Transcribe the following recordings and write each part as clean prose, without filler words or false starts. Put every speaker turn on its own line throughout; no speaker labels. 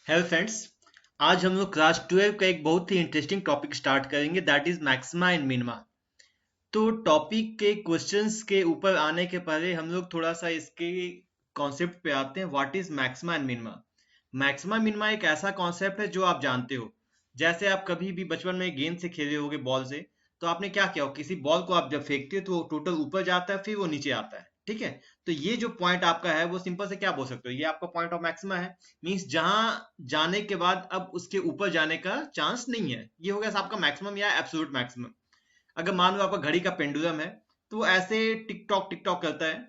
Hello friends. आज हम लोग क्लास 12 का एक बहुत ही इंटरेस्टिंग टॉपिक स्टार्ट करेंगे, that is maxima and minima. तो टॉपिक के क्वेश्चंस के ऊपर आने के पहले हम लोग थोड़ा सा इसके कॉन्सेप्ट पे आते हैं। What is maxima and minima? Maxima minima एक ऐसा कॉन्सेप्ट है जो आप जानते हो। जैसे आप कभी भी बचपन में गेंद से खेले होगे, बॉल से, तो आपने क्या किया हो, किसी बॉल को आप जब फेंकते हो तो वो टोटल ऊपर जाता है, फिर वो नीचे आता है। ठीक है। तो ये जो पॉइंट आपका है वो सिंपल से क्या बोल सकते हो, ये आपका पॉइंट ऑफ मैक्सिमा है। मींस जहां जाने के बाद अब उसके ऊपर जाने का चांस नहीं है, ये हो गया आपका मैक्सिमम या एब्सोल्यूट मैक्सिमम। अगर मान लो आपका घड़ी का पेंडुलम है, तो वो ऐसे टिक टॉक करता है,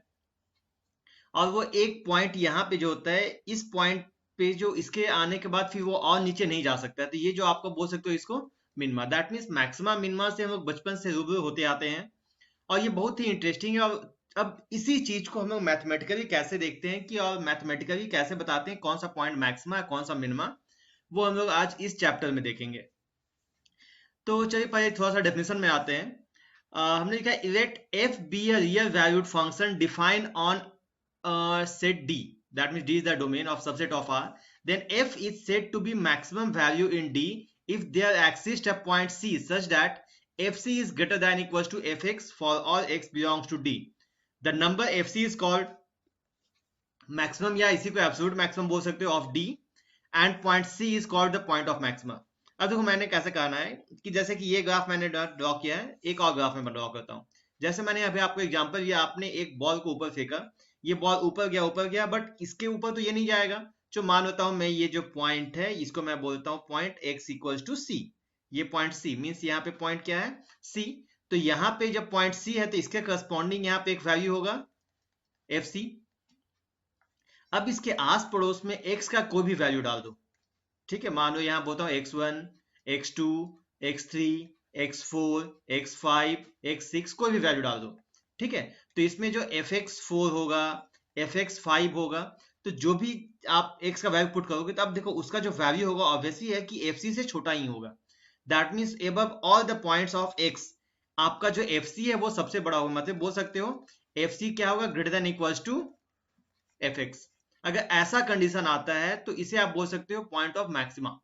और वो एक पॉइंट यहाँ पे जो होता है, इस पॉइंट पे जो इसके आने के बाद फिर वो और नीचे नहीं जा सकता है। तो ये जो आपको बोल सकते हो इसको minima. That means maxima minima से हम लोग बचपन से रूबरू होते आते हैं, और ये बहुत ही इंटरेस्टिंग है। और अब इसी चीज को हम लोग मैथमेटिकली कैसे देखते हैं कि, और मैथमेटिकली कैसे बताते हैं कौन सा पॉइंट मैक्सिमा है कौन सा मिनिमा, वो हम लोग आज इस चैप्टर में देखेंगे। तो चलिए पहले थोड़ा सा डेफिनेशन में आते हैं। हमने लिखा है let f be a real valued function defined on set D, that means D is the domain of subset of R, then F is said to be maximum value in D if there exists a point C such that FC is greater than equals to Fx for all x belongs to D. The number FC is called maximum, या इसी को absolute maximum बोल सकते हो, of D, and point C is called the point of maxima. अब देखो मैंने कैसे कहना है कि जैसे कि ये ग्राफ मैंने ड्रॉ किया है, एक और ग्राफ में ड्रॉ करता हूँ। जैसे मैंने अभी आपको एग्जांपल दिया, आपने एक बॉल को ऊपर फेंका, ये बॉल ऊपर गया, बट इसके ऊपर तो ये नहीं जाएगा। जो मान लेता हूँ मैं, ये जो पॉइंट है इसको मैं बोलता हूँ पॉइंट x इक्वल्स टू सी। ये पॉइंट C मीन्स यहाँ पे पॉइंट क्या है, C। तो यहाँ पे जब पॉइंट C है तो इसके करस्पॉन्डिंग यहाँ पे एक वैल्यू होगा FC। अब इसके आस पड़ोस में x का कोई भी वैल्यू डाल दो। ठीक है, मान लो यहाँ बोलता हूँ x1, x2, x3, x4, x5, x6, कोई भी वैल्यू डाल दो। ठीक है। तो इसमें जो fx4 होगा, fx5 होगा, तो जो भी आप x का वैल्यू पुट करोगे, तो अब देखो उसका जो वैल्यू होगा ऑब्वियसली है कि fc से छोटा ही होगा। That means above all the points of x, आपका जो fc है वो सबसे बड़ा होगा। मतलब बोल सकते हो fc क्या होगा, greater than equals to fx। अगर ऐसा कंडीशन आता है तो इसे आप बोल सकते हो पॉइंट ऑफ मैक्सिमा।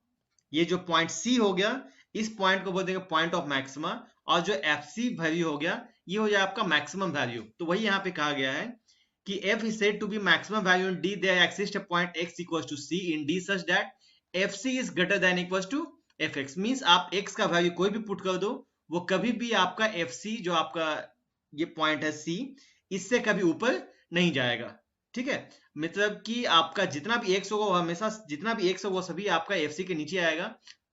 ये जो पॉइंट सी हो गया, इस पॉइंट को बोल देंगे पॉइंट ऑफ मैक्सिमा, और जो एफ सी वैल्यू हो गया, ये हो जाए आपका मैक्सिमम वैल्यू। तो वही यहाँ पे कहा गया है कि f is said to be maximum value in D, there exist a point x equals to c in D such that f c is greater than equals to f x. Means आप x का value कोई भी put कर दो, वो कभी भी आपका एफ सी जो आपका ये पॉइंट है सी, इससे कभी ऊपर नहीं जाएगा। ठीक है। मतलब कि आपका जितना भी एक्स होगा वो हमेशा, जितना भी एक्स होगा वो सभी आपका एफ सी के नीचे आएगा।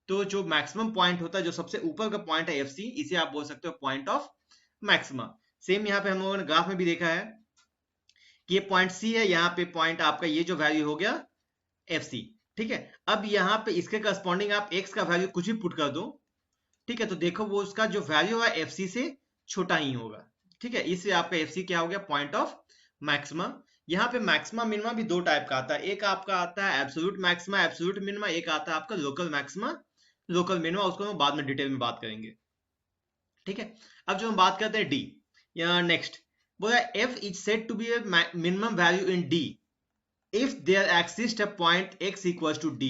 तो जो मैक्सिमम पॉइंट होता है, जो सबसे ऊपर का पॉइंट है एफ सी, इसे आप बोल सकते हो पॉइंट ऑफ मैक्सिमा। सेम यहाँ पे हम लोगों ने ग्राफ में भी देखा है कि ये पॉइंट सी है, यहाँ पे पॉइंट आपका ये जो वैल्यू हो गया एफ सी। ठीक है। अब यहाँ पे इसके करस्पॉन्डिंग आप एक्स का वैल्यू कुछ भी पुट कर दो। ठीक है। तो देखो वो उसका जो वैल्यू है एफ सी से छोटा ही होगा। ठीक है। इससे आपका एफ सी क्या हो गया, पॉइंट ऑफ मैक्सिमा। यहाँ पे मैक्सिमा मिनिमा भी दो टाइप का आता है। एक आपका आता है एब्सोल्यूट मैक्सिमा, एब्सोल्यूट मिनिमा। एक आता है आपका लोकल मैक्सिमा, लोकल मिनिमा। उसको हम बाद में डिटेल में बात करेंगे। ठीक है। अब जो हम बात करते हैं डी, या नेक्स्ट, बोला f is said to be minimum value in D if there exists a point x equals to d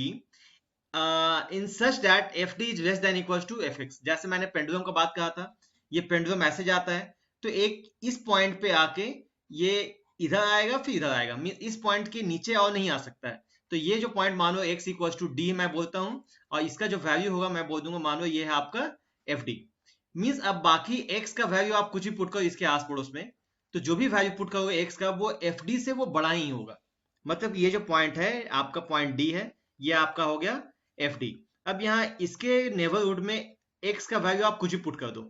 in such that fd is less than equals to fx। जैसे मैंने पेंडुलम का बात कहा था, ये pendulum ऐसे जाता है, तो एक इस पॉइंट पे आके ये इधर आएगा फिर इधर आएगा, मीन इस पॉइंट के नीचे और नहीं आ सकता है। तो ये जो पॉइंट मानो x इक्वल्स टू डी मैं बोलता हूँ, और इसका जो वैल्यू होगा मैं बोल दूंगा, मानो ये है आपका एफ डी। मीन्स अब बाकी x का वैल्यू आप कुछ भी पुट करो इसके आस पड़ोस में, तो जो भी वैल्यू पुट करोगे x का, वो एफ डी से वो बड़ा ही होगा। मतलब ये जो पॉइंट है आपका पॉइंट डी है, ये आपका हो गया एफ डी। अब यहाँ इसके नेबरहुड में एक्स का वैल्यू आप कुछ भी पुट कर दो,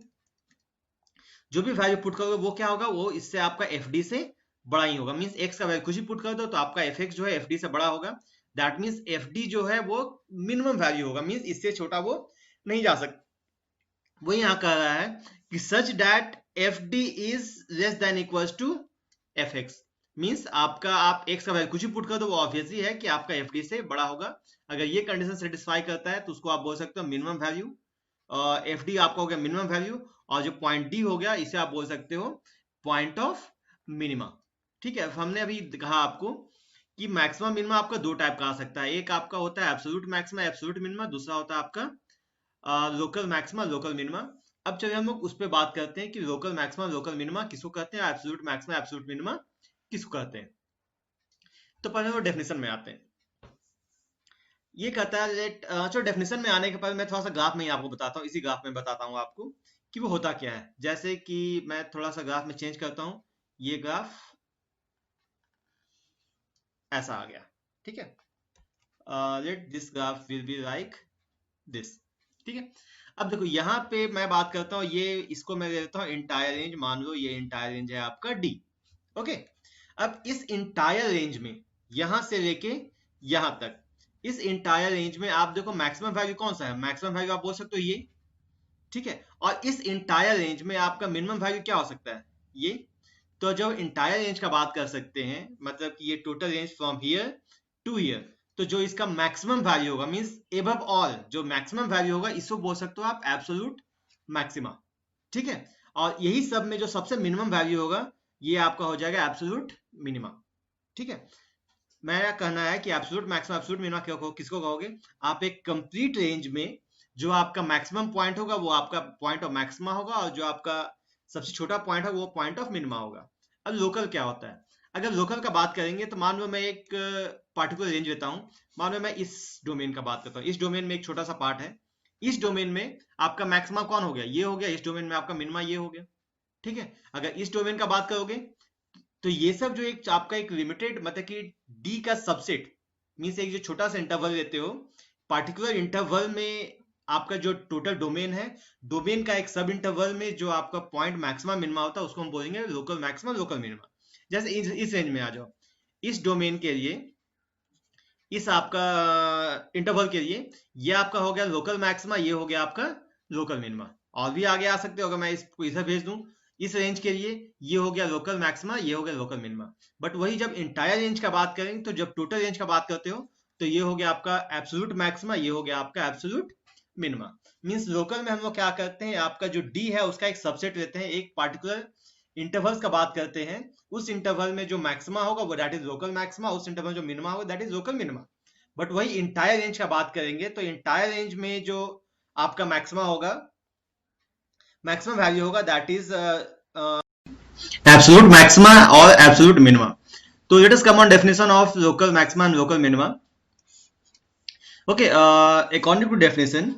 जो भी वैल्यू पुट करोगे वो क्या होगा, वो इससे आपका एफ डी से बड़ा ही होगा। मीन्स एक्स का वैल्यू कुछ भी पुट कर दो तो आपका एफ एक्स जो है एफ डी से बड़ा होगा। दैट मीन्स एफ डी जो है वो मिनिमम वैल्यू होगा, मीन्स इससे छोटा वो नहीं जा सकता। वो यहाँ कह रहा है कि such that f d is less than equals to f x. Means आपका आप एक्स का वैल्यू कुछ भी पुट कर दो, वो ऑब्वियसली है कि आपका एफ डी से बड़ा होगा। अगर ये कंडीशन सेटिस्फाई करता है तो उसको आप बोल सकते हो मिनिमम वैल्यू। एफ डी आपका हो गया मिनिमम वैल्यू, और जो पॉइंट डी हो गया इसे आप बोल सकते हो पॉइंट ऑफ मिनिमा। ठीक है। हमने अभी कहा आपको कि मैक्सिमम मिनिमा आपका दो टाइप का आ सकता है। एक आपका होता है एब्सोल्यूट मैक्सिमा एब्सोल्यूट मिनिमा, दूसरा होता है आपका लोकल मैक्सिमा लोकल मिनिमा। अब चलिए हम लोग उस पर बात करते हैं कि लोकल मैक्सिमा लोकल मिनिमा किसको कहते हैं, एब्सोल्यूट मैक्सिमा एब्सोल्यूट मिनिमा किसको कहते हैं। तो पहले वो डेफिनेशन में आते हैं। ये कहता है लेट चलो डेफिनेशन में आने के बाद मैं थोड़ा सा ग्राफ में ही आपको बताता हूँ, इसी ग्राफ में बताता हूँ आपको कि वो होता क्या है। जैसे कि मैं थोड़ा सा ग्राफ में चेंज करता हूँ, ये ग्राफ ऐसा आ गया, ठीक है। Let this graph will be like this, ठीक है। अब देखो यहाँ पे मैं बात करता हूँ, ये इसको मैं ले लेता हूँ इंटायर रेंज, मान लो ये इंटायर रेंज है आपका डी, ओके। अब इस इंटायर रेंज में यहां से लेके यहां तक, इस इंटायर रेंज में आप देखो मैक्सिमम वैल्यू कौन सा है, मैक्सिमम वैल्यू आप बोल सकते हो ये, ठीक है। और इस इंटायर रेंज में आपका मिनिमम वैल्यू क्या हो सकता है, ये। तो जब इंटायर रेंज का बात कर सकते हैं, मतलब कि ये total range from here to here, तो जो इसका मैक्सिमम वैल्यू होगा मींस एबव ऑल, जो मैक्सिमम वैल्यू होगा इसको बोल सकते हो आप एब्सोल्यूट मैक्सिमा, ठीक है। और यही सब में जो सबसे मिनिमम वैल्यू होगा ये आपका हो जाएगा एब्सोल्यूट मिनिमा, ठीक है। मेरा कहना है कि एब्सोल्यूट मैक्सिमम एब्सोल्यूट मिनिमा किसको कहोगे, आप एक कंप्लीट रेंज में जो आपका मैक्सिमम पॉइंट होगा वो आपका पॉइंट ऑफ मैक्सिमा होगा, और जो आपका सबसे छोटा पॉइंट है वो पॉइंट ऑफ मिनिमा होगा। अब लोकल क्या होता है, अगर लोकल का बात करेंगे तो मान लो मैं एक पार्टिकुलर रेंज लेता हूँ, मान लो मैं इस डोमेन का बात करता हूँ, इस डोमेन में एक छोटा सा पार्ट है, इस डोमेन में आपका मैक्सिमा कौन हो गया, ये हो गया, इस डोमेन में आपका मिनिमा ये हो गया, ठीक है। अगर इस डोमेन का बात करोगे तो ये सब जो एक आपका एक लिमिटेड मतलब कि डी का सबसेट मीन्स एक जो छोटा सा इंटरवल लेते हो, पार्टिकुलर इंटरवल में आपका जो टोटल डोमेन है, डोमेन का एक सब इंटरवल में जो आपका पॉइंट मैक्सिमम मिनिमा होता है उसको हम बोलेंगे लोकल मैक्सिमम लोकल मिनिमा। जैसे इस रेंज में आ जाओ, इस डोमेन के लिए, इस आपका इंटरवल के लिए ये आपका हो गया लोकल मैक्सिमा, ये हो गया आपका लोकल मिनिमा। और भी आगे आ सकते हो, अगर मैं इसको इधर भेज दूं, इस रेंज के लिए ये हो गया लोकल मैक्सिमा, ये हो गया लोकल मिनिमा। बट वही जब इंटायर रेंज का बात करेंगे, तो जब टोटल रेंज का बात करते हो तो ये हो गया आपका एब्सोल्यूट मैक्सिमा, ये हो गया आपका एब्सोल्यूट मिनिमा। मींस लोकल में हम लोग क्या करते हैं, आपका जो डी है उसका एक सबसेट लेते हैं, एक पार्टिकुलर इंटरवल्स का बात करते हैं, उस इंटरवल में जो मैक्सिमा होगा वो दैट इज लोकल मैक्सिमा, उस इंटरवल में जो मिनिमा होगा that is local minima. But वही इंटायर रेंज का बात करेंगे तो इंटायर रेंज में जो आपका मैक्सिमा होगा, मैक्सिमम वैल्यू होगा दैट इज एब्सोल्यूट मैक्सिमा और एब्सोल्यूट मिनिमा। तो let us come on definition of local maxima and local minima. Okay, according to definition,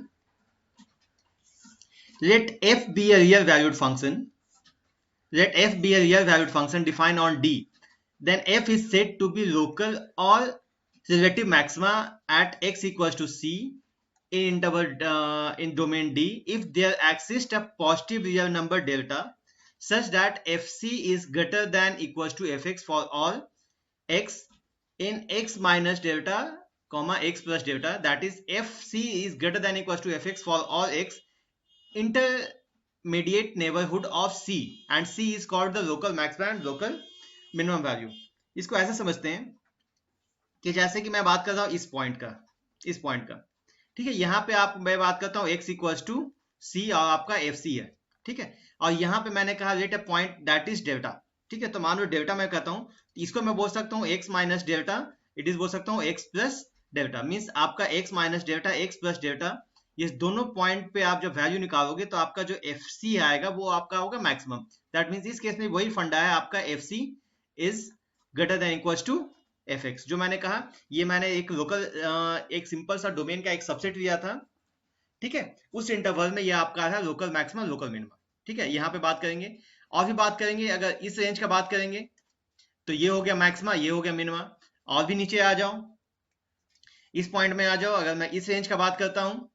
let f be a real valued function, let f be a real valued function defined on D, then f is said to be local or relative maxima at x equals to c in interval in domain D if there exists a positive real number delta such that fc is greater than equals to fx for all x in x minus delta comma x plus delta, that is fc is greater than equals to fx for all x intermediate neighborhood of C and C is called the local maximum and local minimum value। इसको ऐसे समझते हैं कि जैसे कि मैं बात कर रहा हूं इस पॉइंट का, इस पॉइंट का, ठीक है। यहाँ पे आप मैं बात करता हूँ x इक्वल्स टू सी और आपका एफ सी है, ठीक है। और यहाँ पे मैंने कहा let a point that is delta, ठीक है। तो मान लो डेल्टा मैं कहता हूँ, इसको मैं बोल सकता हूँ x minus delta, it is बोल सकता हूँ x प्लस डेल्टा, मीन्स आपका x minus delta x plus delta, ये दोनों पॉइंट पे आप जब वैल्यू निकालोगे तो आपका जो एफ सी आएगा वो आपका होगा मैक्सिमम। दैट मीन्स इस केस में वही फंडा है, आपका f c is greater than equals to f x. जो मैंने कहा ये मैंने एक लोकल एक सिंपल सा डोमेन का एक सबसेट लिया था, ठीक है। उस इंटरवल में ये आपका है लोकल मैक्सिमम लोकल मिनिमम, ठीक है। यहाँ पे बात करेंगे और भी बात करेंगे, अगर इस रेंज का बात करेंगे तो ये हो गया मैक्सिमा, ये हो गया मिनिमा। और भी नीचे आ जाओ, इस पॉइंट में आ जाओ, अगर मैं इस रेंज का बात करता हूं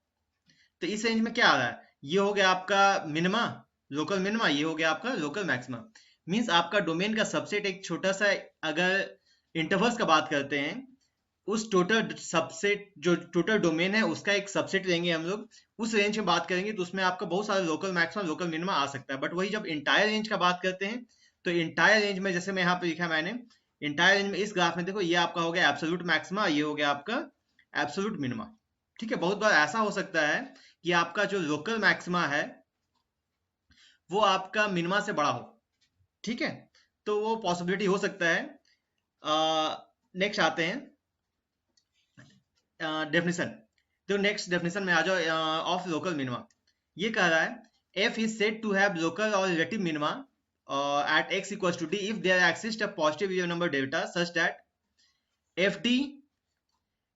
तो इस रेंज में क्या आ रहा है, ये हो गया आपका मिनिमा लोकल मिनिमा, ये हो गया आपका लोकल मैक्सिमा। मींस आपका डोमेन का सबसेट एक छोटा सा, अगर इंटरवल्स का बात करते हैं, उस टोटल सबसेट जो टोटल डोमेन है उसका एक सबसेट लेंगे हम लोग, उस रेंज में बात करेंगे तो उसमें आपका बहुत सारा लोकल मैक्सिमम लोकल मिनिमा आ सकता है। बट वही जब इंटायर रेंज का बात करते हैं तो इंटायर रेंज में जैसे मैं यहाँ पे लिखा मैंने, इंटायर रेंज में इस ग्राफ में देखो ये आपका हो गया एब्सोल्यूट मैक्सिमा, ये हो गया आपका एब्सोल्यूट मिनिमा, ठीक है। बहुत बार ऐसा हो सकता है कि आपका जो लोकल मैक्सिमा है वो आपका मिनिमा से बड़ा हो, ठीक है। तो वो पॉसिबिलिटी हो सकता है। नेक्स्ट आते हैं डेफिनेशन। तो नेक्स्ट डेफिनेशन में आ जाओ ऑफ लोकल मिनिमा। ये कह रहा है F is said to have local or relative minima at x equals to d if there exists a positive real number delta such that fd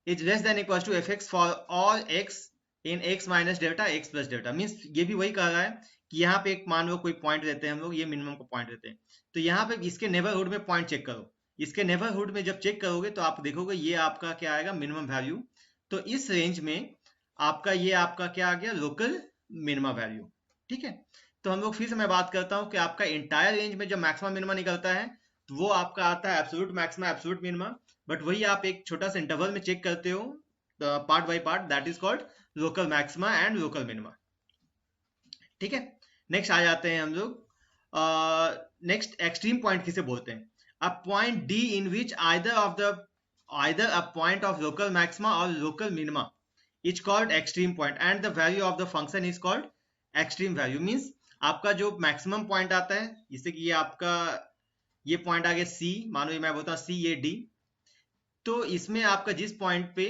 is less than equals to fx for all x in x minus delta x plus delta। Means ये भी वही कह रहा है कि यहाँ पे एक मान लो कोई पॉइंट देते हैं हम लोग, ये मिनिमम को पॉइंट देते हैं, तो यहाँ पे इसके नेबरहुड में पॉइंट चेक करो। इसके नेबरहुड में जब चेक करोगे तो आप देखोगे ये आपका क्या आएगा, मिनिमम वैल्यू। तो इस रेंज में आपका ये आपका क्या आ गया, लोकल मिनिमम वैल्यू। ठीक है, तो हम लोग फिर से मैं बात करता हूँ कि आपका इंटायर रेंज में जब मैक्सिमम मिनिमा निकलता है तो वो आपका आता है absolute maxima absolute minima, but वही आप एक छोटा सा इंटरवल में चेक करते हो part by part, that is called local maxima and local minima. ठीक है, नेक्स्ट आ जाते हैं हम लोग। नेक्स्ट एक्सट्रीम पॉइंट किसे बोलते हैं, a point D in which either a point of local maxima or local minima is called extreme point and the value of the function is called extreme value। means आपका जो maximum point आता है, जैसे कि ये आपका ये point आ गया सी, मानो ये मैं बोलता हूँ सी ये डी, तो इसमें आपका जिस पॉइंट पे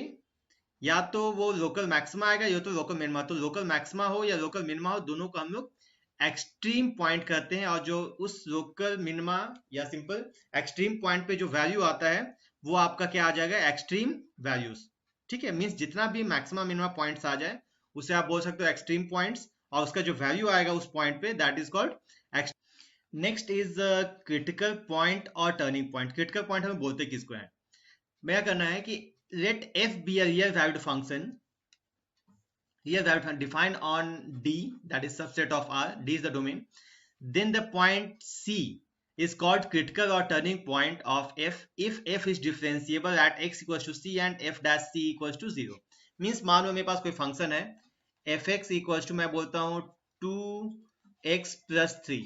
या तो वो लोकल मैक्सिमा आएगा या तो लोकल मिनिमा, तो लोकल मैक्सिमा हो या लोकल मिनिमा हो, दोनों को हम लोग एक्सट्रीम पॉइंट कहते हैं। और जो उस लोकल मिनिमा या सिंपल एक्सट्रीम पॉइंट पे जो वैल्यू आता है वो आपका क्या आ जाएगा, एक्सट्रीम वैल्यूज। ठीक है, मीन्स जितना भी मैक्सिमा मिनिमा पॉइंट्स आ जाए उसे आप बोल सकते हो एक्सट्रीम पॉइंट्स, और उसका जो वैल्यू आएगा उस पॉइंट पे that is called x. Next is critical point और टर्निंग पॉइंट। क्रिटिकल पॉइंट हमें बोलते किसको है, मेरा करना है कि let f be a real valued function, real valued function defined on D, that is subset of R, D is the domain, then the point C is called critical or turning point of f if f is differentiable at x equals to c and f dash c equals to 0। Means मान लो मेरे पास कोई function है fx equals to मैं बोलता हूँ 2x plus 3।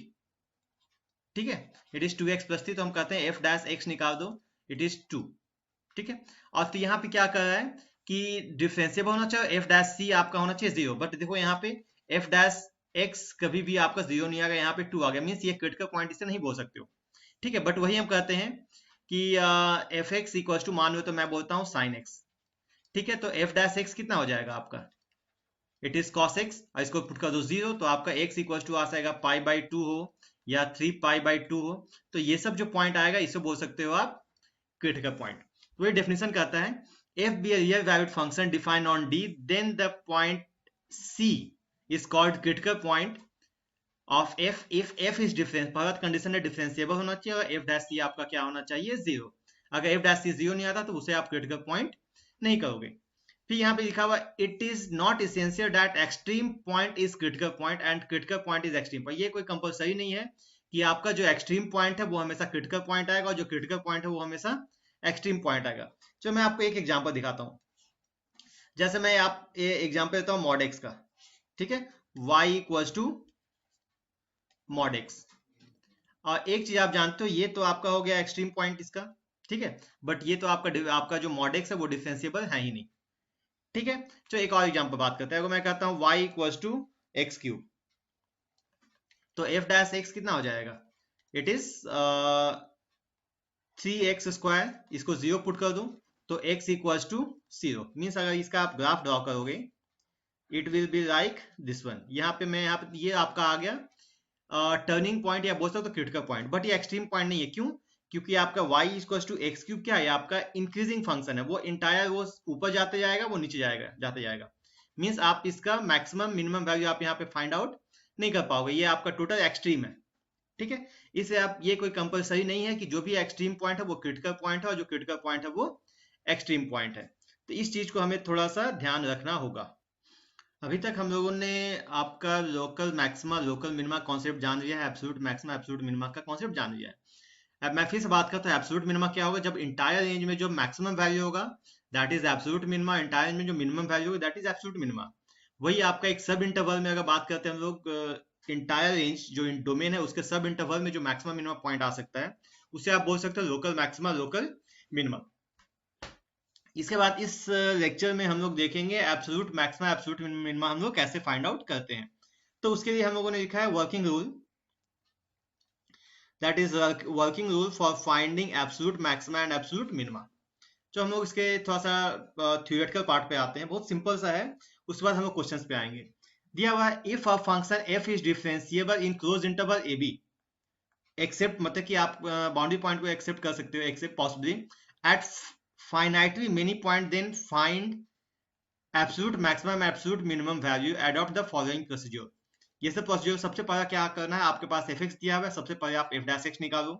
ठीक है, it is 2x plus 3, तो हम कहते हैं f dash x निकाल दो, इट इज 2। ठीक है, और तो यहाँ पे क्या कर रहा है कि डिफरेंशिएबल होना चाहिए, एफ डैश सी आपका होना चाहिए 0, बट देखो यहाँ पे एफ डैश एक्स कभी भी आपका 0 नहीं आ गया, यहाँ पे 2 आ गया, मीन्स ये क्रिटिकल पॉइंट इसे नहीं बोल सकते हो। ठीक है, बट वही हम कहते हैं कि एफ एक्स इक्वल टू मान लो तो मैं बोलता हूँ साइन एक्स। ठीक है, तो एफ डैश एक्स कितना हो जाएगा आपका, इट इज कॉस एक्स, और इसको पुट कर दो 0, तो आपका एक्स इक्वल टू आ जाएगा पाई बाई 2 हो या 3 पाई बाई 2 हो, तो ये सब जो पॉइंट आएगा इसे बोल सकते हो आप क्रिटिकल पॉइंट। तो ये डेफिनेशन कहता है if be a real valued function defined on D then the point C is called critical point of f if f is different। पहला कंडीशन है डिफरेंशिएबल होना चाहिए और f dash C आपका क्या होना चाहिए 0। अगर f dash C 0 नहीं आता तो उसे आप क्रिटिकल पॉइंट नहीं करोगे। फिर यहाँ पे लिखा हुआ it is not essential that extreme point is critical point and critical point is extreme point. ये कोई कंपलसरी नहीं है कि आपका जो एक्सट्रीम पॉइंट है वो हमेशा क्रिटिकल पॉइंट आएगा और जो क्रिटिकल पॉइंट है वो हमेशा एक्सट्रीम पॉइंट आएगा। चलो मैं आपको एक एग्जांपल दिखाता हूँ, जैसे मैं आप एग्जांपल देता हूँ मॉड एक्स का। ठीक है, y equals to mod x, और एक चीज आप जानते हो ये तो आपका हो गया एक्सट्रीम पॉइंट इसका। ठीक है, बट ये तो आपका जो मॉड एक्स है वो डिफरेंशिएबल है ही नहीं। ठीक है, चलो एक और एग्जांपल बात करते हैं। अगर मैं कहता हूँ y equals to x cube, तो f डैश x कितना हो जाएगा, इट इज 3x स्क्वायर, इसको 0 पुट कर दूं तो x इक्वल्स टू 0। मीन्स अगर इसका आप ग्राफ ड्रॉ करोगे it will be like this one. यहाँ पे मैं ये आपका आ गया टर्निंग पॉइंट या बोल सकते हो क्रिटिकल पॉइंट, बट ये एक्सट्रीम पॉइंट नहीं है। क्यों, क्योंकि आपका y equals to x cube क्या है, आपका इंक्रीजिंग फंक्शन है, वो इंटायर वो ऊपर जाते जाएगा वो नीचे जाएगा जाते जाएगा। मीन्स आप इसका मैक्सिमम मिनिमम वैल्यू आप यहाँ पे फाइंड आउट नहीं कर पाओगे, ये आपका टोटल एक्सट्रीम है। ठीक है, इसे आप ये कोई कंपलसरी नहीं है कि जो भी एक्सट्रीम पॉइंट है वो क्रिटिकल पॉइंट है और जो क्रिटिकल पॉइंट है वो एक्सट्रीम पॉइंट है। तो इस चीज को हमें थोड़ा सा ध्यान रखना होगा। अभी तक हम लोगों ने आपका local maxima local minima concept जान लिया है, एब्सोल्यूट मैक्सिमा एब्सोल्यूट मिनिमा का कॉन्सेप्ट जान लिया है। अब मैं फिर से बात करता हूँ एब्सोल्यूट मिनिमा क्या होगा, जब इंटायर रेंज में जो मैक्सिमम वैल्यू होगा that is absolute minima, entire range में जो मिनिमम वैल्यू होगा दैट इज एब्सोल्यूट मिनिमा। वही आपका एक सब इंटरवल में अगर बात करते हैं हम लोग, इंटायर रेंज जो डोमेन है उसके सब इंटरवल में जो मैक्सिमम मिनिमम पॉइंट आ सकता है उसे आप बोल सकते हो लोकल मैक्सिमा लोकल मिनिमा। इसके बाद इस लेक्चर में हम लोग देखेंगे एब्सोल्यूट मैक्सिमा एब्सोल्यूट मिनिमा हम लोग कैसे फाइंड आउट करते हैं। तो उसके लिए हम लोगों ने लिखा है working rule, that is working rule for finding absolute maxima and absolute minima. जो हम लोग इसके थोड़ा सा थ्योरेटिकल पार्ट पे आते हैं, बहुत सिंपल सा है, उसके बाद हम लोग क्वेश्चंस पे आएंगे। दिया हुआ है if a function f is differentiable in close interval a b, except मतलब कि आप बाउंड्री पॉइंट को एक्सेप्ट कर सकते हो, except possibly at finitely many point, then find absolute maximum absolute minimum value, adopt the following procedure. ये सब procedure सबसे पहले क्या करना है, आपके पास fx दिया हुआ है, सबसे पहले आप f डैश x निकालो,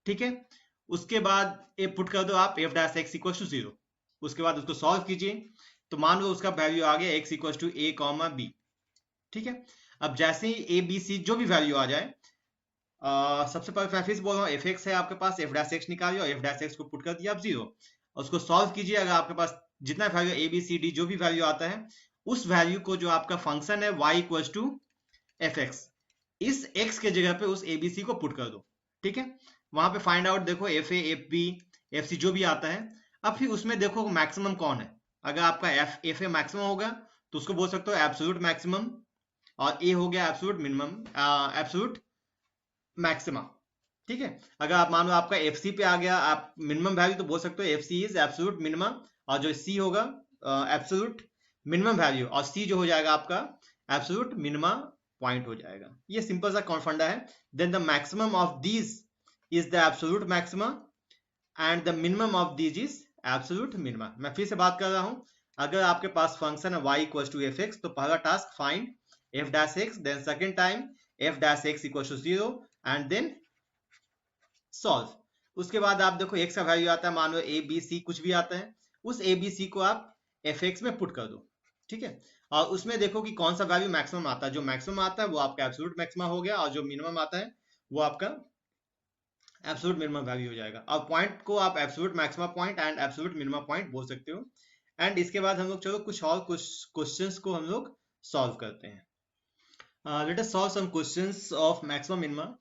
ठीक है। उसके बाद ए पुट कर दो आप f dash x equal to 0, उसके बाद उसको सॉल्व कीजिए, तो मान लो उसका वैल्यू आ गया x equal to a comma b, ठीक है। अब जैसे ही a b c जो भी वैल्यू आ जाए, सबसे पहले मैं फिर से बोल रहा हूँ, एफ एक्स है आपके पास, एफ डैश एक्स निकालिए और एफ डैश एक्स को पुट कर दिया आप 0, और उसको सॉल्व कीजिए। अगर आपके पास जितना value a b c d जो भी वैल्यू आता है, उस वैल्यू को जो आपका फंक्शन है y equal to f x, इस x के जगह पे उस ए बी सी को पुट कर दो, ठीक है। वहां पे फाइंड आउट देखो f a f b f c जो भी आता है। अब फिर उसमें देखो मैक्सिमम कौन है, अगर आपका एफ ए मैक्सिमम होगा तो उसको बोल सकते हो एब्सोल्यूट मैक्सिमम, और ए हो गया एब्सोल्यूट मिनिमम, एब्सोल्यूट मैक्सिमा, ठीक है। अगर आप मान लो आपका एफ सी पे आ गया आप मिनिमम वैल्यू, तो बोल सकते हो f c is absolute minimum, और जो सी होगा एब्सोल्यूट मिनिमम वैल्यू, और सी जो हो जाएगा आपका एब्सोल्यूट मिनिमा पॉइंट हो जाएगा। ये सिंपल सा कॉन्फंडा है। Then the maximum of these is the absolute maxima and the minimum of these is absolute minima. मैं फिर से बात कर रहा हूं, अगर आपके पास फंक्शन है y equal to f x, तो पहला task find f dash x, then second time f dash x equal to 0 and then solve. उसके बाद आप देखो x का वैल्यू आता है, मान लो ए बी सी कुछ भी आता है, उस ए बी सी को आप एफ एक्स में पुट कर दो, ठीक है। और उसमें देखो कि कौन सा वैल्यू मैक्सिमम आता है, जो मैक्सिमम आता है वो आपका एब्सोल्यूट मैक्सिमम हो गया, और जो मिनिमम आता है वो आपका एब्सोल्यूट मिनिमम वैल्यू हो जाएगा। और पॉइंट को आप absolute maximum point and absolute minimum point बोल सकते हो। एंड इसके बाद हम लोग चलो कुछ और क्वेश्चंस को हम लोग सॉल्व करते हैं। Let us solve some questions of maximum minima.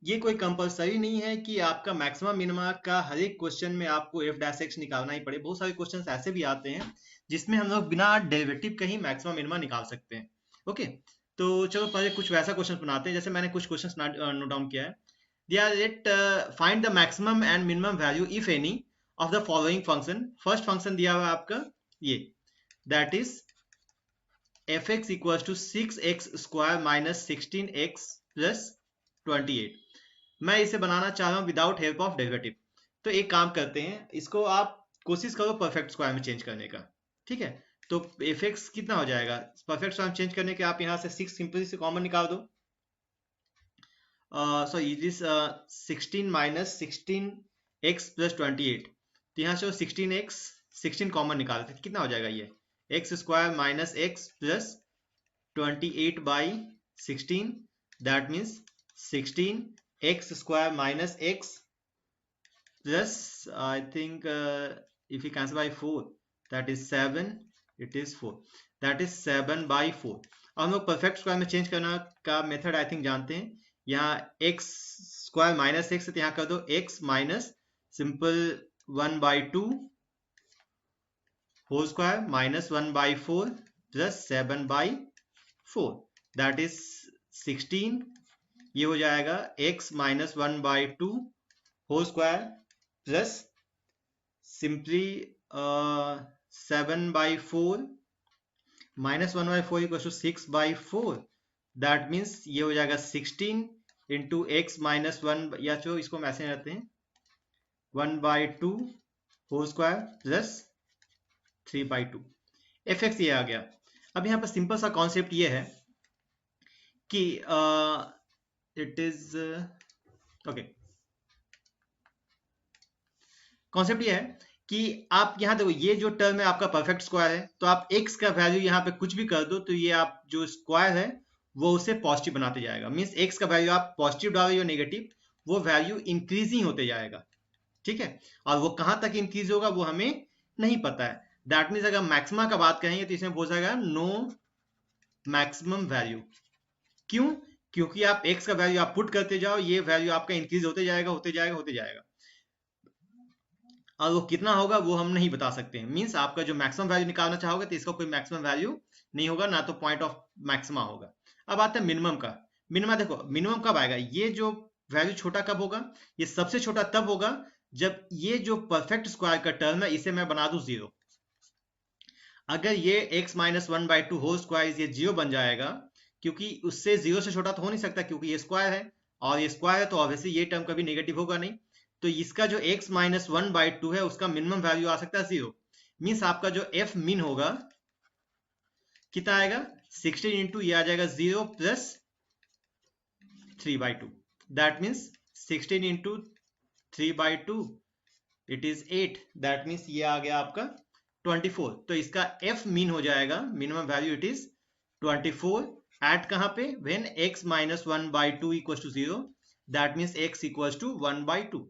ये कोई कंपलसरी नहीं है कि आपका मैक्सिमम मिनिमा का हर एक क्वेश्चन में आपको एफ डैश एक्स निकालना ही पड़े। बहुत सारे क्वेश्चन ऐसे भी आते हैं जिसमें हम लोग बिना डेरिवेटिव के ही मैक्सिमम मिनिमा निकाल सकते हैं। ओके, तो चलो पहले कुछ वैसा क्वेश्चन बनाते हैं, जैसे मैंने कुछ क्वेश्चन नोट डाउन किया है। Let find the maximum and minimum value if any of the following function। First function दिया हुआ है आपका ये, that is fx equals to 6x square minus 16x plus 28। मैं इसे बनाना चाह रहा हूं विदाउट हेल्प ऑफ डेरिवेटिव। तो एक काम करते हैं, इसको आप कोशिश करो परफेक्ट स्क्वायर में चेंज करने का, ठीक है। तो fx कितना हो जाएगा परफेक्ट स्क्वायर में चेंज करने के, आप यहां से 6 सिंपली से कॉमन निकाल दो। so it is 16 minus 16x plus 28, तो यहाँ से 16x 16 कॉमन निकालते हैं, कितना हो जाएगा ये x square minus x plus 28 by 16, that means 16x square minus x plus I think if you cancel by 4 that is 7, it is 4, that is 7 by 4। अब हम लोग परफेक्ट स्क्वायर में चेंज करना का मेथड आई थिंक जानते हैं। यहाँ x square minus x, यहाँ कर दो x minus simple 1 by 2 whole square minus 1 by 4 plus 7 by 4, that is 16। ये हो जाएगा x minus 1 by 2 whole square plus simply 7 by 4 minus 1 by 4 equal to 6 by 4, that means ये हो जाएगा 16 into x minus 1, या जो इसको हम ऐसे रहते हैं 1 by 2 whole square plus 3 by 2, f x ये आ गया। अब यहाँ पर सिंपल सा कॉन्सेप्ट ये है कि इट इज ओके, कॉन्सेप्ट ये है कि आप यहाँ देखो ये जो टर्म है आपका परफेक्ट स्क्वायर है, तो आप x का वैल्यू यहाँ पे कुछ भी कर दो तो ये आप जो स्क्वायर है वो उसे पॉजिटिव बनाते जाएगा। मींस x का वैल्यू आप पॉजिटिव डालो या नेगेटिव, वो वैल्यू इंक्रीजिंग होते जाएगा, ठीक है। और वो कहां तक इंक्रीज होगा वो हमें नहीं पता है। दैट मीन्स अगर मैक्सिमा का बात करेंगे तो इसमें बोल जाएगा नो मैक्सिमम वैल्यू। क्यों? क्योंकि आप x का वैल्यू आप पुट करते जाओ, ये वैल्यू आपका इंक्रीज होते जाएगा होते जाएगा होते जाएगा, और वो कितना होगा वो हम नहीं बता सकते हैं। मींस आपका जो मैक्सिमम वैल्यू निकालना चाहोगे तो इसका कोई मैक्सिमम वैल्यू नहीं होगा, ना तो पॉइंट ऑफ मैक्सिमा होगा। अब आता है मिनिमम का। मिनिमम देखो मिनिमम कब आएगा, ये जो वैल्यू छोटा कब होगा, ये सबसे छोटा तब होगा जब ये जो परफेक्ट स्क्वायर का टर्म है इसे मैं बना दूं 0, अगर ये x माइनस 1/2 होल स्क्वायर ये 0 बन जाएगा, क्योंकि उससे 0 से छोटा तो हो नहीं सकता, क्योंकि ये स्क्वायर है और ये स्क्वायर है, तो ऑब्वियसली ये टर्म कभी नेगेटिव होगा नहीं। तो इसका जो x माइनस 1/2 है उसका मिनिमम वैल्यू आ सकता है 0। मीन्स आपका जो f min होगा कितना आएगा, 16 इंटू ये आ जाएगा 0 plus 3/2, that means 16 into 3/2 it is 8, that means ये आ गया आपका 24। तो इसका f min हो जाएगा, minimum value it is 24 at कहां पे, when x minus 1/2 equal to 0, that means x equal to 1/2।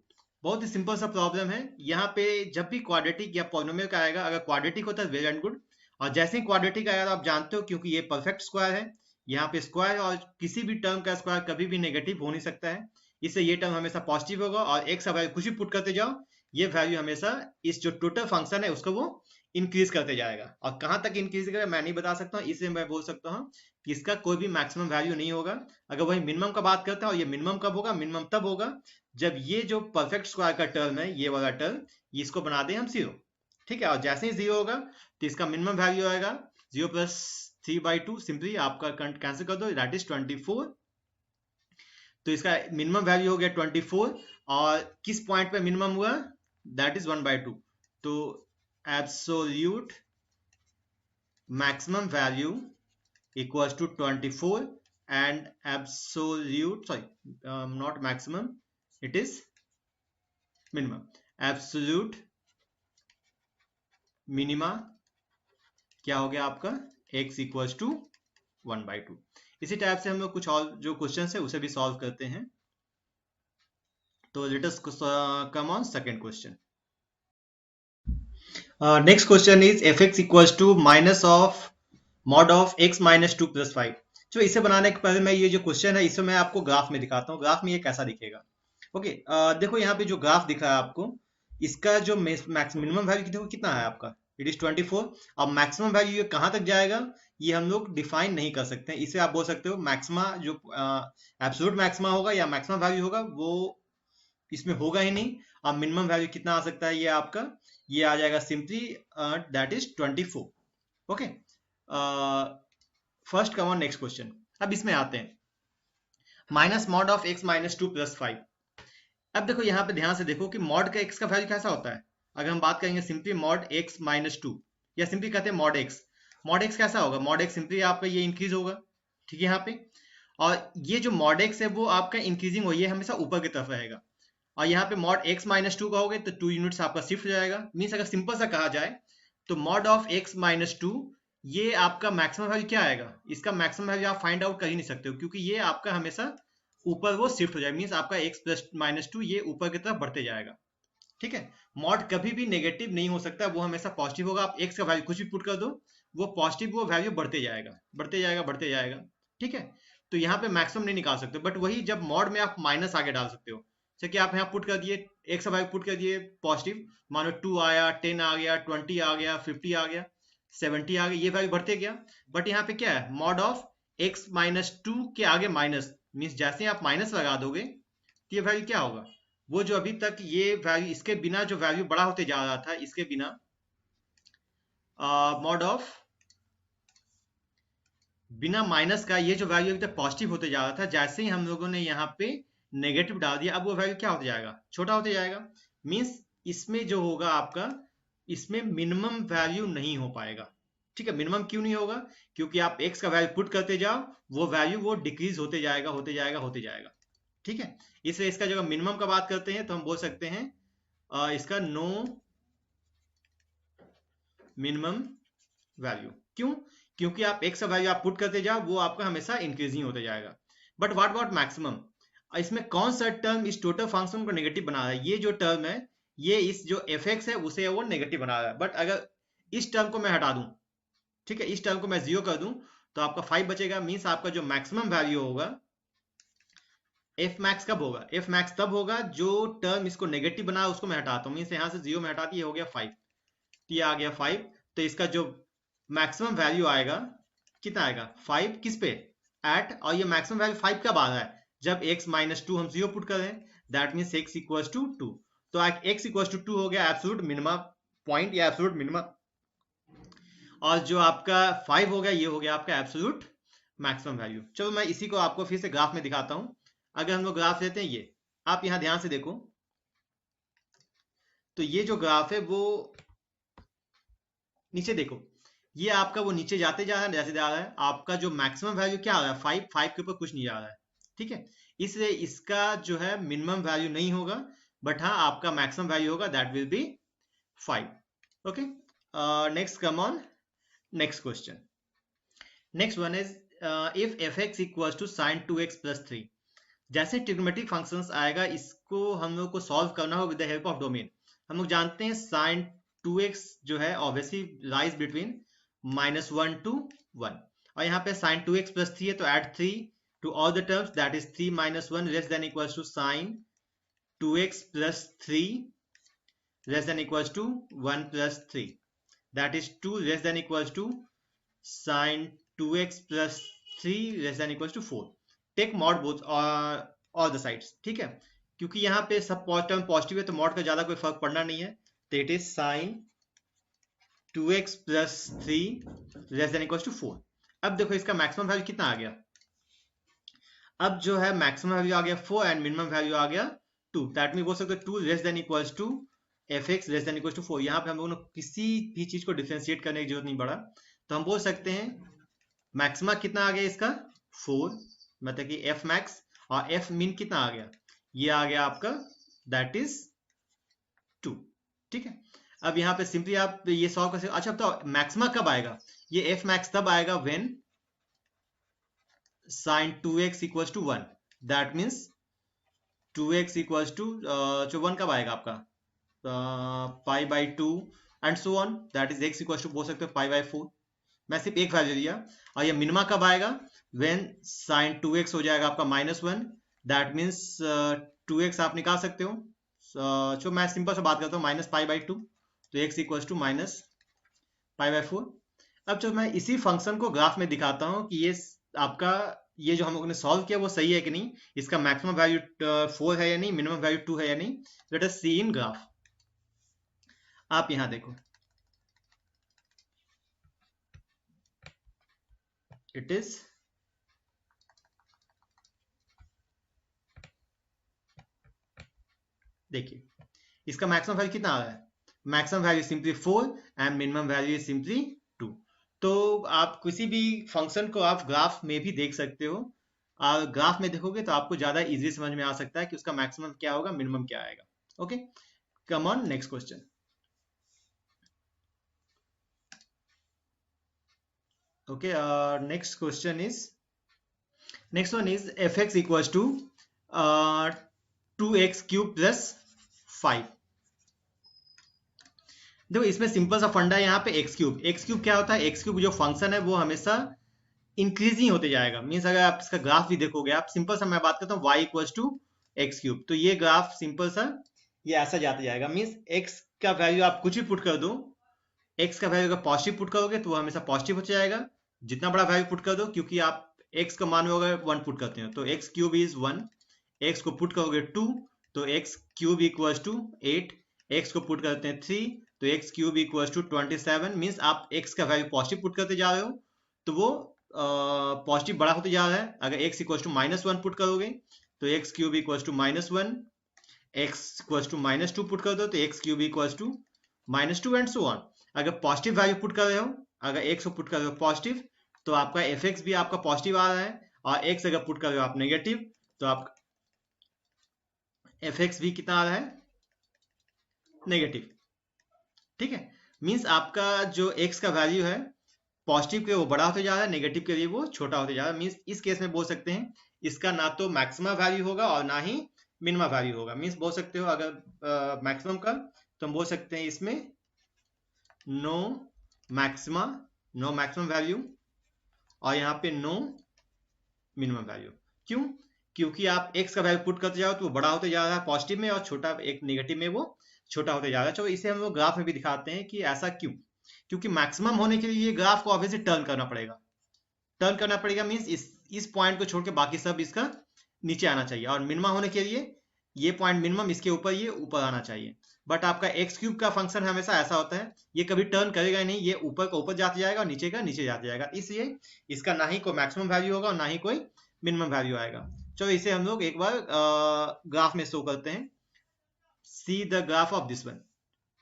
बहुत ही सिंपल सा प्रॉब्लम है। यहाँ पे जब भी क्वाड्रेटिक या पॉलिनोमियल का आएगा, अगर क्वाड्रेटिक होता है वेल एंड गुड, और जैसे ही क्वाड्रेटिक आएगा आप जानते हो, क्योंकि ये परफेक्ट स्क्वायर है, यहाँ पे स्क्वायर और किसी भी टर्म का स्क्वायर कभी भी नेगेटिव हो नहीं सकता है, इससे ये टर्म हमेशा पॉजिटिव होगा, और x का वैल्यू कुछ भी पुट करते जाओ, ये वैल्यू हमेशा इस जो टोटल फंक्शन है उसको वो इंक्रीज करते जाएगा। और कहां तक इंक्रीज करेगा मैं नहीं बता सकता हूँ, इसलिए मैं बोल सकता हूँ कि इसका कोई भी मैक्सिमम वैल्यू नहीं होगा। अगर वही मिनिमम का बात करता है, और ये मिनिमम कब होगा, मिनिमम तब होगा जब ये जो परफेक्ट स्क्वायर का टर्म है, ये वाला टर्म, इसको बना दें हम 0। ठीक है, और जैसे ही 0 होगा तो इसका मिनिमम वैल्यू आएगा 0 प्लस 3/2, सिंपली आपका कैंसिल कर दो, दैट इज 24। तो इसका मिनिमम वैल्यू हो गया 24, और किस पॉइंट पे मिनिमम हुआ, दैट इज 1/2। तो absolute maximum value equals to 24, and absolute, sorry, not maximum, it is minimum, absolute minima क्या हो गया आपका, x इक्वल्स टू 1/2। इसी टाइप से हम लोग कुछ और जो क्वेश्चन है उसे भी सॉल्व करते हैं। तो let us come on second question. Next question is fx equals to minus of mod of x minus 2 plus 5। तो इसे बनाने के पहले मैं ये जो क्वेश्चन है इसे मैं आपको ग्राफ में दिखाता हूँ, ग्राफ में ये कैसा दिखेगा। ओके, देखो यहाँ पे जो ग्राफ दिख रहा है आपको, इसका जो मिनिमम वैल्यू देखो कितना है आपका, इट इज 24। अब मैक्सिमम वैल्यू ये कहाँ तक जाएगा ये हम लोग डिफाइन नहीं कर सकते हैं, इसे आप बोल सकते हो मैक्सिमा, जो एब्सोल्यूट मैक्सिमा होगा या मैक्सिमम वैल्यू होगा वो इसमें होगा ही नहीं। अब मिनिमम वैल्यू कितना आ सकता है, ये आपका ये आ जाएगा simply that is 24। Okay, first come on next question. अब इसमें आते हैं, minus mod of x minus 2 plus 5। अब देखो यहाँ पे ध्यान से देखो कि मॉड का x का वैल्यू कैसा होता है। अगर हम बात करेंगे सिंपली मॉड x माइनस 2, या सिंपली कहते हैं मॉड x, मॉड x कैसा होगा, मॉड x सिंपली आपका ये इंक्रीज होगा, ठीक है यहाँ पे, और ये जो मॉड x है वो आपका इंक्रीजिंग हो, ये हमेशा ऊपर की तरफ रहेगा। और यहाँ पे मॉड x माइनस 2 कहोगे तो 2 यूनिट्स आपका शिफ्ट हो जाएगा। मीन्स अगर सिंपल सा कहा जाए तो मॉड ऑफ x माइनस 2, ये आपका मैक्सिमम वैल्यू क्या आएगा, इसका मैक्सिमम वैल्यू आप फाइंड आउट कर ही नहीं सकते हो, क्योंकि ये आपका हमेशा ऊपर वो शिफ्ट हो जाएगा। मीन्स आपका x प्लस माइनस 2 ये ऊपर की तरफ बढ़ते जाएगा। ठीक है, मॉड कभी भी नेगेटिव नहीं हो सकता, वो हमेशा पॉजिटिव होगा। आप x का वैल्यू कुछ भी पुट कर दो, वो पॉजिटिव वो वैल्यू बढ़ते जाएगा, बढ़ते जाएगा, बढ़ते जाएगा। ठीक है, तो यहाँ पे मैक्सिमम नहीं निकाल सकते, बट वही जब मॉड में आप माइनस आगे डाल सकते हो। जैसे कि आप यहाँ पुट कर दिए, x का वैल्यू पुट कर दिए पॉजिटिव, मानो 2 आया, 10 आ गया, 20 आ गया, 50 आ गया, 70 आ गया, ये वैल्यू बढ़ते गया। बट यहाँ पे क्या है, मॉड ऑफ x माइनस 2 के आगे माइनस, मीन्स जैसे ही आप माइनस लगा दोगे तो ये वैल्यू क्या होगा, वो जो अभी तक ये वैल्यू, इसके बिना जो वैल्यू बड़ा होते जा रहा था, इसके बिना मॉड ऑफ बिना माइनस का ये जो वैल्यू अभी तक पॉजिटिव होते जा रहा था, जैसे ही हम लोगों ने यहाँ पे नेगेटिव डाल दिया, अब वो वैल्यू क्या होते जाएगा, छोटा होते जाएगा। मीन्स इसमें जो होगा आपका, इसमें मिनिमम वैल्यू नहीं हो पाएगा। ठीक है, मिनिमम क्यों नहीं होगा, क्योंकि आप x का वैल्यू पुट करते जाओ, वो वैल्यू वो डिक्रीज होते जाएगा, होते जाएगा, होते जाएगा। ठीक है, इसलिए इसका जब मिनिमम का बात करते हैं तो हम बोल सकते हैं इसका नो मिनिमम वैल्यू। क्यों, क्योंकि आप x का वैल्यू आप पुट करते जाओ, वो आपका हमेशा इंक्रीजिंग होते जाएगा। बट व्हाट अबाउट मैक्सिमम, इसमें कौन सा टर्म इस टोटल फंक्शन को नेगेटिव बना रहा है, ये जो टर्म है, ये इस जो fx है उसे वो नेगेटिव बना रहा है। बट अगर इस टर्म को मैं हटा दूं, ठीक है, इस टर्म को मैं 0 कर दूं, तो आपका 5 बचेगा। मीन्स आपका जो मैक्सिमम वैल्यू होगा, एफ मैक्स कब होगा, एफ मैक्स तब होगा जो टर्म इसको नेगेटिव बना उसको मैं हटाता हूँ। मीन्स यहाँ से 0 में हटा दिया, हो गया 5, ये आ गया 5। तो इसका जो मैक्सिमम वैल्यू आएगा कितना आएगा, 5 किस पे, एट, और ये मैक्सिमम वैल्यू 5 कब आ रहा है, जब x माइनस 2 हम 0 पुट कर रहे हैं, that means x equals to 2। तो x इक्वल टू 2 हो गया एब्सोल्यूट मिनिमा पॉइंट या एब्सोल्यूट मिनिमा, और जो आपका 5 हो गया ये हो गया आपका एब्सोल्यूट मैक्सिमम वैल्यू। चलो मैं इसी को आपको फिर से ग्राफ में दिखाता हूं। अगर हम लोग ग्राफ लेते हैं, ये आप यहां ध्यान से देखो, तो ये जो ग्राफ है वो नीचे देखो, ये आपका वो नीचे जाते जा रहा है, जैसे जा रहा है आपका जो मैक्सिमम वैल्यू क्या आ रहा है 5, 5 के ऊपर कुछ नहीं आ रहा है, ठीक है। इसलिए इसका जो है मिनिमम वैल्यू नहीं होगा, बट हाँ आपका मैक्सिमम वैल्यू होगा, that will be 5। Okay, next come on, next question. Next one is if fx equals to sin 2x plus 3। जैसे ट्रिग्नोमेट्रिक फंक्शंस आएगा, इसको हम लोग को सॉल्व करना हो with the help of domain. हम लोग जानते हैं sin 2x जो है ऑब्वियसली लाइज बिटवीन -1 to 1, और यहाँ पे sin 2x plus 3 है, तो add 3 to all the terms, that is 3 minus 1 less than equals to sin 2x plus 3 less than equals to 1 plus 3, that is 2 less than equals to sin 2x plus 3 less than equals to 4। Take mod both all the sides, ठीक है, क्योंकि यहाँ पे सब term positive है तो mod का ज्यादा कोई फर्क पड़ना नहीं है। तो it is sin 2x plus 3 less than equals to 4। अब देखो इसका मैक्सिमम वैल्यू कितना आ गया, अब जो है मैक्सिमम वैल्यू आ गया 4 एंड मिनिमम वैल्यू आ गया 2, दैट मीन बोल सकते 2 less than equals to fx less than equals to 4। यहाँ पे हम लोगों को किसी भी चीज को डिफरेंशिएट करने की जरूरत नहीं पड़ा, तो हम बोल सकते हैं मैक्सिमा कितना आ गया इसका 4, मतलब कि f मैक्स, और f मिन कितना आ गया, ये आ गया आपका दैट इज 2, ठीक है। अब यहाँ पे सिंपली आप ये सॉल्व कर सकते। अच्छा, तो मैक्सिमा कब आएगा, ये f मैक्स तब आएगा when sin 2x equals to 1, that means 2x equals to जो 1 कब आएगा आपका pi by 2 and so on, that is x equals to बोल सकते हो पाई बाई 4। मैं सिर्फ एक वैल्यू दिया, और ये मिनिमा कब आएगा व्हेन sin 2x हो जाएगा आपका -1, दैट मीन्स 2x आप निकाल सकते हो। जो मैं सिंपल से बात करता हूँ -π/2, तो x इक्वल्स टू -π/4। अब जो मैं इसी फंक्शन को ग्राफ में दिखाता हूँ कि ये आपका ये जो हम लोगों ने सॉल्व किया वो सही है कि नहीं, इसका मैक्सिमम वैल्यू 4 है या नहीं, मिनिमम वैल्यू 2 है या नहीं। लेट अस सी इन ग्राफ। आप यहां देखो, इट इज देखिए इसका मैक्सिमम वैल्यू कितना आ रहा है, maximum value simply 4 and minimum value is simply 2। तो आप किसी भी फंक्शन को आप ग्राफ में भी देख सकते हो, और ग्राफ में देखोगे तो आपको ज्यादा इजी समझ में आ सकता है कि उसका मैक्सिमम क्या होगा, मिनिमम क्या आएगा। Okay, come on next question. Okay, next question is, next one is fx equals to 2x cube plus 5। देखो इसमें सिंपल सा फंडा है यहाँ पे x क्यूब। x क्यूब क्या होता है, x क्यूब जो फंक्शन है वो हमेशा इंक्रीजिंग होते जाएगा। मीन्स अगर आप इसका ग्राफ भी देखोगे, आप सिंपल सा मैं बात करता हूँ y equals to x cube, तो ये ग्राफ सिंपल सा ये ऐसा जाता जाएगा। मीन्स x का वैल्यू आप कुछ भी पुट कर दो, x का वैल्यू अगर पॉजिटिव पुट करोगे तो वो हमेशा पॉजिटिव हो जाएगा, जितना बड़ा वैल्यू पुट कर दो, क्योंकि आप x का मान में अगर 1 पुट करते हो तो x क्यूब इज 1, x को पुट करोगे 2 तो x cube equals to 8, x को पुट करते हैं 3 तो x cube equals to 27। Means आप x का वैल्यू पॉजिटिव पुट करते जा रहे हो तो वो पॉजिटिव बड़ा होते जा रहा है। अगर x इक्वल्स टू -1 पुट करोगे तो x cube equals to -1, x equals to -2 put कर दो तो x cube equals to -2 and so on. अगर पॉजिटिव वैल्यू पुट कर रहे हो, अगर x को पुट कर रहे हो पॉजिटिव तो आपका fx भी आपका पॉजिटिव आ रहा है, और x अगर पुट कर रहे हो आप नेगेटिव तो आप fx भी कितना आ रहा है, नेगेटिव, ठीक है। मींस आपका जो x का वैल्यू है पॉजिटिव के वो बड़ा होते जा रहा है, नेगेटिव के लिए वो छोटा होते जा रहा है। मींस इस केस में बोल सकते हैं इसका ना तो मैक्सिमम वैल्यू होगा और ना ही मिनिमम वैल्यू होगा। मींस बोल सकते हो अगर मैक्सिमम का तो हम बोल सकते हैं इसमें no maxima, no maximum value, और यहाँ पे नो मिनिमम वैल्यू। क्यों, क्योंकि आप x का वैल्यू पुट करते जाओ तो वो बड़ा होते जा रहा है पॉजिटिव में, और छोटा एक नेगेटिव में वो छोटा होते जा रहा है। तो इसे हम लोग ग्राफ में भी दिखाते हैं कि ऐसा क्यों, क्योंकि मैक्सिमम होने के लिए ये ग्राफ को ऑब्वियसली टर्न करना पड़ेगा। टर्न करना पड़ेगा मींस इस पॉइंट को छोड़ के बाकी सब इसका नीचे आना चाहिए, और मिनिमम होने के लिए ये पॉइंट मिनिमम, इसके ऊपर ये ऊपर आना चाहिए। बट आपका एक्स क्यूब का फंक्शन हमेशा ऐसा होता है, ये कभी टर्न करेगा ही नहीं, ये ऊपर का ऊपर जाते जाएगा और नीचे का नीचे जाते जाएगा, इसलिए इसका ना ही कोई मैक्सिमम वैल्यू होगा और ना ही कोई मिनिमम वैल्यू आएगा। चलो इसे हम लोग एक बार ग्राफ में शो करते हैं। See the graph of this one.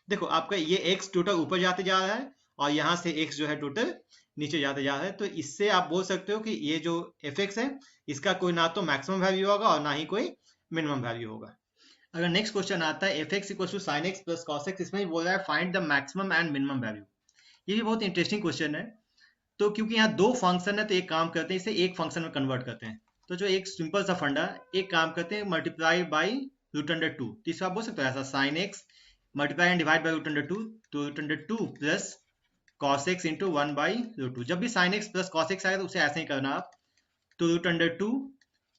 देखो आपका ये x टोटल ऊपर जाते जा रहा है और यहाँ से x जो है टोटल नीचे जाते जा रहा है, तो इससे आप बोल सकते हो कि ये जो fx है इसका कोई ना तो मैक्सिमम वैल्यू होगा और ना ही कोई मिनिमम वैल्यू होगा। अगर नेक्स्ट क्वेश्चन आता है fx equal to sine x plus cos x, इसमें बोल रहा है find the maximum and minimum value. ये भी बहुत इंटरेस्टिंग क्वेश्चन है। तो क्योंकि यहाँ दो फंक्शन है तो एक काम करते हैं, इसे एक फंक्शन में कन्वर्ट करते हैं। तो जो एक सिंपल सा फंडा, एक काम करते हैं मल्टीप्लाई बाई √2। तो इसको आप बोल सकते हो ऐसा sine x multiply and divide by √2, तो √2 प्लस कॉस एक्स इंटू 1/√2। जब भी sign x plus cos x आएगा तो उसे ऐसे ही करना आप। तो √2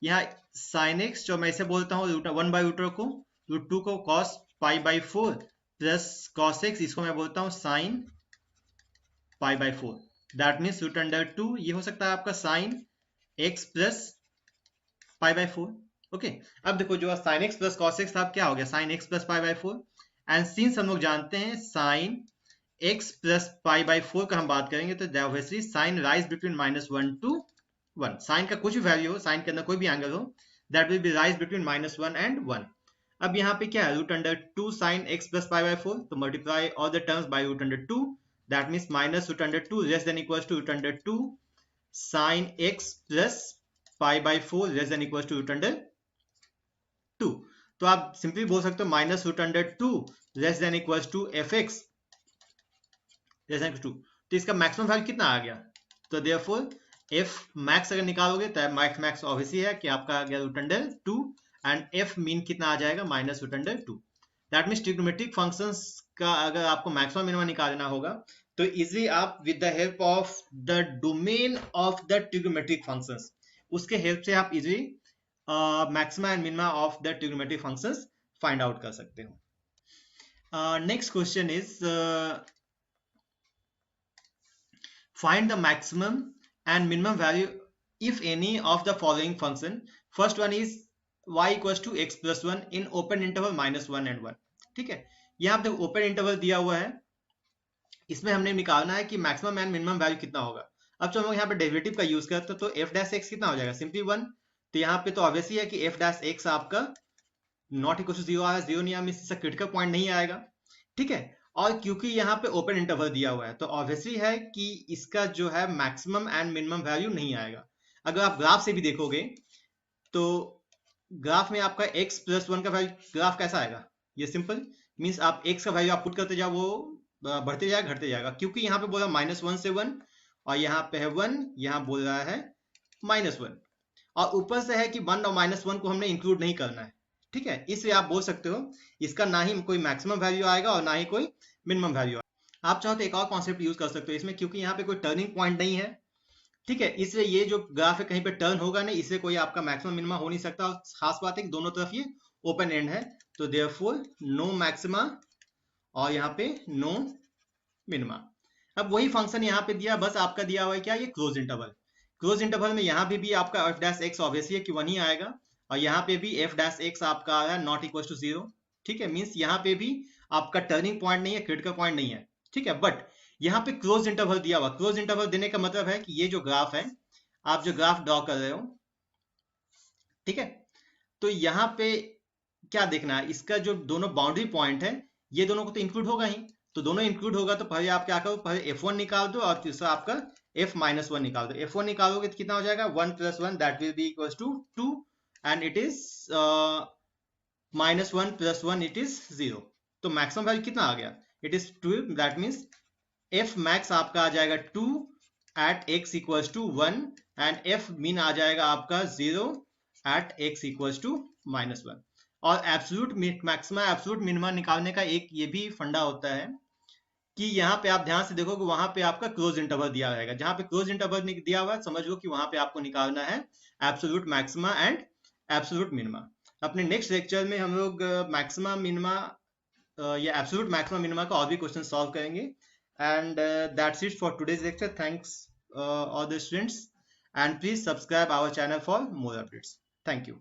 यहाँ साइन एक्स जो मैं इसे बोलता हूँ 1/√2 को, √2 को कॉस π/4 प्लस कॉस एक्स, इसको मैं बोलता हूँ साइन π/4। दैट मीन्स √2 ये हो सकता है आपका साइन एक्स प्लस π/4। ओके, अब देखो जो sine x plus cos x था, क्या हो गया sine x plus π/4। And since हम लोग जानते हैं साइन एक्स प्लस π/4 का हम बात करेंगे तो obviously sine rise between -1 to 1। Sine का कुछ भी वैल्यू हो, साइन के अंदर कोई भी एंगल हो, that will B rise between -1 and 1। अब यहाँ पे क्या है √2 साइन एक्स प्लस π/4, तो multiply all the terms by √2, that means minus √2 less than equals to √2 sine x plus π/4 less than equals to √2। तो आप सिंपली बोल सकते हो minus √2 less than equals to fx less than 2। तो इसका maximum value कितना आ गया, तो देयरफॉर f मैक्स अगर निकालोगे तो मैक्स ऑब्वियसली है कि आपका आ गया √2 एंड f मीन कितना आ जाएगा -√2। दैट मीन्स ट्रिग्नोमेट्रिक फंक्शंस का अगर आपको मैक्सिमम मिनिमम निकालना होगा तो इजिली आप with the help of the domain of the trigonometric functions, उसके हेल्प से आप easily maxima and minima of the trigonometric functions find out कर सकते हो। Next question is find the maximum and minimum value if any of the following function. First one is y equals to x plus 1 in open interval -1 and 1। ठीक है, यहाँ पे open interval दिया हुआ है, इसमें हमने निकालना है कि मैक्सिमम एंड मिनिमम वैल्यू कितना होगा। अब जो हम लोग यहाँ पे डेरिवेटिव का यूज करते हैं तो f डैश x कितना हो जाएगा, सिंपली 1। तो यहाँ पे तो ऑब्वियसली है कि f डैश x आपका नॉट इक्वल टू 0 आएगा, 0 नहीं आया मींस क्रिटिकल पॉइंट नहीं आएगा। ठीक है, और क्योंकि यहाँ पे ओपन इंटरवल दिया हुआ है तो ऑब्वियसली है कि इसका जो है मैक्सिमम एंड मिनिमम वैल्यू नहीं आएगा। अगर आप ग्राफ से भी देखोगे तो ग्राफ में आपका x प्लस 1 का वैल्यू ग्राफ कैसा आएगा, ये सिंपल मीन्स आप x का वैल्यू आप पुट करते जाओ वो बढ़ते जाएगा घटते जाएगा, क्योंकि यहाँ पे बोला -1 से 1 और यहाँ पे है 1, यहाँ बोल रहा है -1 और ऊपर से है कि 1 और -1 को हमने इंक्लूड नहीं करना है। ठीक है, इसलिए आप बोल सकते हो इसका ना ही कोई मैक्सिमम वैल्यू आएगा और ना ही कोई मिनिमम वैल्यू आएगा। आप चाहो तो एक और कॉन्सेप्ट यूज कर सकते हो इसमें, क्योंकि यहाँ पे कोई टर्निंग पॉइंट नहीं है। ठीक है, इसलिए ये जो ग्राफ है कहीं पे टर्न होगा नहीं, इसलिए कोई आपका मैक्सिमम मिनिमम हो नहीं सकता। और खास बात है कि दोनों तरफ ये ओपन एंड है, तो देयरफॉर नो मैक्सिमा और यहाँ पे नो मिनिमा। अब वही फंक्शन यहाँ पे दिया, बस आपका दिया हुआ है क्या, ये क्लोज इंटरवल। क्लोज इंटरवल में यहाँ पे भी आपका f डैश x ऑब्वियसली है कि 1 ही आएगा और यहाँ पे भी f डैश x आपका आ रहा है नॉट इक्वल टू 0। ठीक है, मीन्स यहाँ पे भी आपका टर्निंग पॉइंट नहीं है, क्रिटिकल पॉइंट नहीं है। ठीक है, बट यहाँ पे क्लोज इंटरवल दिया हुआ, क्लोज इंटरवल देने का मतलब है कि ये जो ग्राफ है, आप जो ग्राफ ड्रॉ कर रहे हो, ठीक है, तो यहाँ पे क्या देखना है, इसका जो दोनों बाउंड्री पॉइंट है ये दोनों को तो इंक्लूड होगा ही, तो दोनों इंक्लूड होगा तो पहले आप क्या करो, पहले f1 निकाल दो और तीसरा आपका f-1 निकाल दो। f1 निकालोगे तो कितना हो जाएगा 1 + 1 that will be equals to 2 and it is -1 + 1 it is 0। तो मैक्सिमम वैल्यू कितना आ गया, it is 2, that means f max आपका आ जाएगा 2 at x equals to 1 and f min आ जाएगा आपका 0 एट x इक्वल्स टू -1। और एब्सोल्यूट मैक्सिमा एब्सोल्यूट मिनिमा निकालने का एक ये भी फंडा होता है कि यहाँ पे आप ध्यान से देखोगे वहां पे आपका क्लोज इंटरवल दिया रहेगा, जहां पे क्लोज इंटरवल दिया हुआ है समझ लो कि वहां पे आपको निकालना है absolute maxima and absolute minima. अपने नेक्स्ट लेक्चर में हम लोग मैक्सिमा मिनिमा या एब्सोल्यूट मैक्सिमा मिनिमा का और भी क्वेश्चन सॉल्व करेंगे। And that's it for today's lecture. Thanks all the students and please subscribe our channel for more updates. Thank you.